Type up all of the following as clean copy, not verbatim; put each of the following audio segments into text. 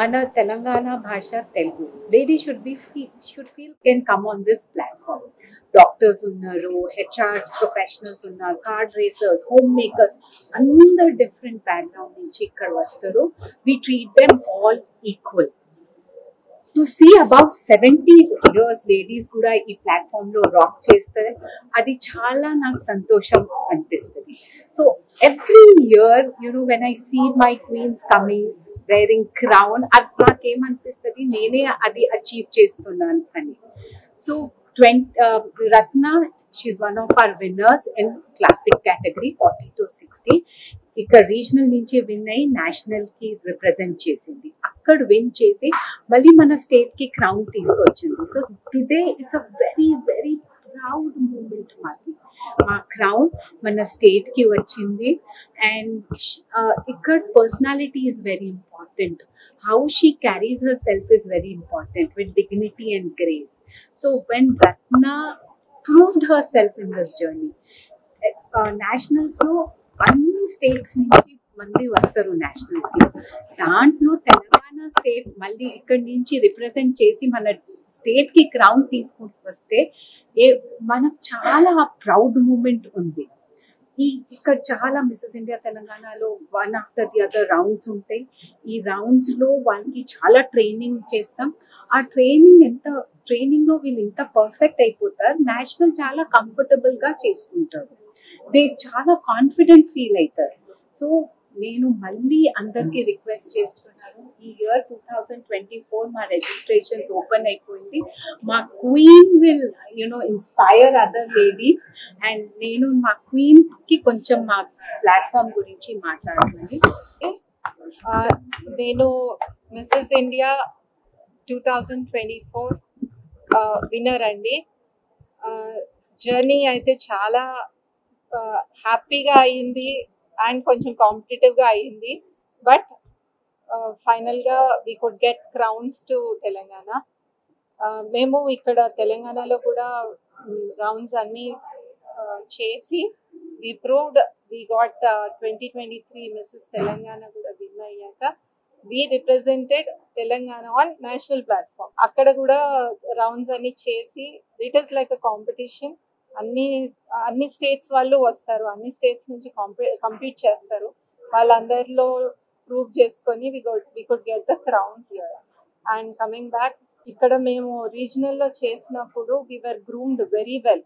మన తెలంగాణ భాష Telugu. Ladies should feel can come on this platform. Doctors ఉన్నారు, హెచ్ఆర్ ప్రొఫెషనల్స్ ఉన్నారు, కార్డ్ రేసర్స్, హోమ్ మేకర్స్, అందరు డిఫరెంట్ బ్యాక్గ్రౌండ్ నుంచి ఇక్కడ వస్తారు. We treat them all equal. To see above 70 years ladies కూడా ఈ ప్లాట్ఫామ్ లో రాక్ చేస్తారు, అది చాలా నాకు సంతోషం అనిపిస్తుంది. So every year when I see my queens coming wearing crown, అది నాకేమనిపిస్తుంది, నేనే అది అచీవ్ చేస్తున్నాను అని. So Ratna, she's one of our winners in classic category 40 to 60. ఇక్కడ రీజనల్ నుంచి విన్ అయ్యి నేషనల్ కి రిప్రజెంట్ చేసింది. అక్కడ విన్ చేసి మళ్ళీ మన స్టేట్ కి క్రౌన్ తీసుకొచ్చింది. So today it's a very very proud moment. మా క్రౌన్ మన స్టేట్ కి వచ్చింది. అండ్ ఇక్కడ personality is very important. How she carries herself is very important, with dignity and grace. So when Ratna proved herself in this journey, nationals lo అన్ని states నుంచి మంది వస్తారు nationals కి. దాంట్లో తెలంగాణ స్టేట్ మళ్ళీ ఇక్కడి నుంచి రిప్రజెంట్ చేసి మన స్టేట్ కి క్రౌన్ తీసుకుంటూ వస్తే మనకు చాలా ప్రౌడ్ మూమెంట్ ఉంది. ఇక్కడ చాలా మిస్సెస్ ఇండియా తెలంగాణలో one after the other rounds ఉంటాయి. ఈ రౌండ్స్ లో వాళ్ళకి చాలా ట్రైనింగ్ చేస్తాం. ఆ ట్రైనింగ్ లో వీళ్ళు ఇంత పర్ఫెక్ట్ అయిపోతారు, నేషనల్ చాలా కంఫర్టబుల్ గా చేసుకుంటారు, దే చాలా కాన్ఫిడెంట్ ఫీల్ అవుతారు. సో నేను మళ్ళీ అందరికి రిక్వెస్ట్ చేస్తున్నాను, ఈ ఇయర్ 2024 మా రిజిస్ట్రేషన్స్ ఓపెన్ అయిపోయింది. మా queen will inspire other ladies. And నేను మా క్వీన్ కి కొంచెం మా ప్లాట్ఫామ్ గురించి మాట్లాడుతున్నాను. నేను మిస్సెస్ ఇండియా 2024 విన్నర్ అండి. జర్నీ అయితే చాలా హ్యాపీగా అయ్యింది అండ్ కొంచెం కాంపిటేటివ్ గా అయ్యింది. బట్ ఫైనల్ గా we could get crowns to Telangana. మేము ఇక్కడ తెలంగాణలో కూడా రౌండ్స్ అన్ని చేసి we proved we got 2023 Mrs Telangana కూడా విన్ అయ్యాక we represented Telangana on national platform. అక్కడ కూడా రౌండ్స్ అన్ని చేసి it is like a competition. అన్ని స్టేట్స్ వాళ్ళు వస్తారు, అన్ని స్టేట్స్ నుంచి కంపీట్ చేస్తారు. వాళ్ళందరిలో ప్రూవ్ చేసుకొని we could get the crown here. And coming back, ఇక్కడ మేము రీజనల్ లో చేసినప్పుడు we were groomed very well.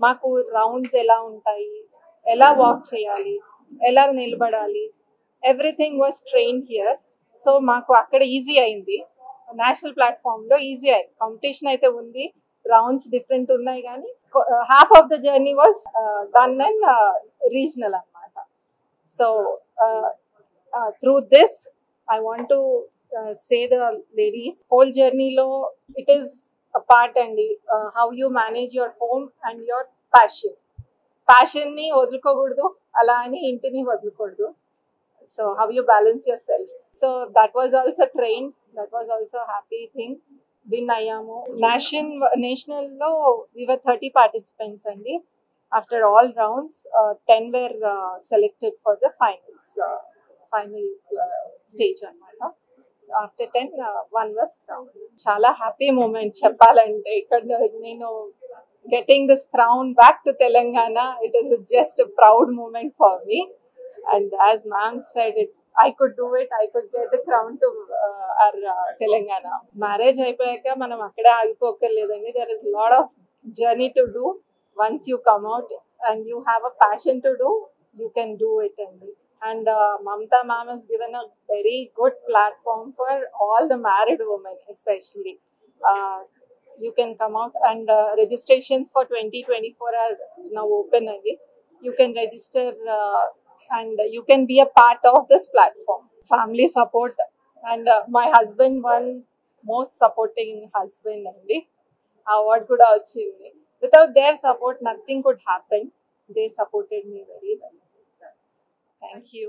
మాకు రౌండ్స్ ఎలా ఉంటాయి, ఎలా వాక్ చేయాలి, ఎలా నిలబడాలి, everything was train here. So మాకు అక్కడ ఈజీ అయింది, నేషనల్ ప్లాట్ఫామ్ లో ఈజీ అయింది. కాంపిటీషన్ అయితే ఉంది, రౌండ్స్ డిఫరెంట్ ఉన్నాయి, కానీ half of the journey was done and regional అన్నమాట. So through this I want to say the ladies, whole జర్నీలో ఇట్ ఈస్ అ పార్ట్ అండి. How you manage your home and your passion ని వదులుకోకూడదు, అలా అని ఇంటిని వదులుకోకూడదు. So how you balance yourself. So that was also trained, that was also a happy thing. Win ayyamu. National lo we were 30 participants andi. After all rounds 10 were selected for the finals, final stage anamata. After 10 one was crowned. Chala happy moment cheppalante. Ikkada nenu getting this crown back to Telangana, it is just a proud moment for me. And as ma'am said, I could do it, I could get the crown to our Telangana. Marriage ayipayaka manam akkade agipokarledandi. There is a lot of journey to do. Once you come out and you have a passion to do, you can do it. And Mamta ma'am has given a very good platform for all the married women especially. You can come out, and registrations for 2024 are now open. You can register and you can be a part of this platform. Family support, and my husband, one most supporting husband andi. Award kuda vachindi. Without their support nothing could happen. They supported me very well. Thank you.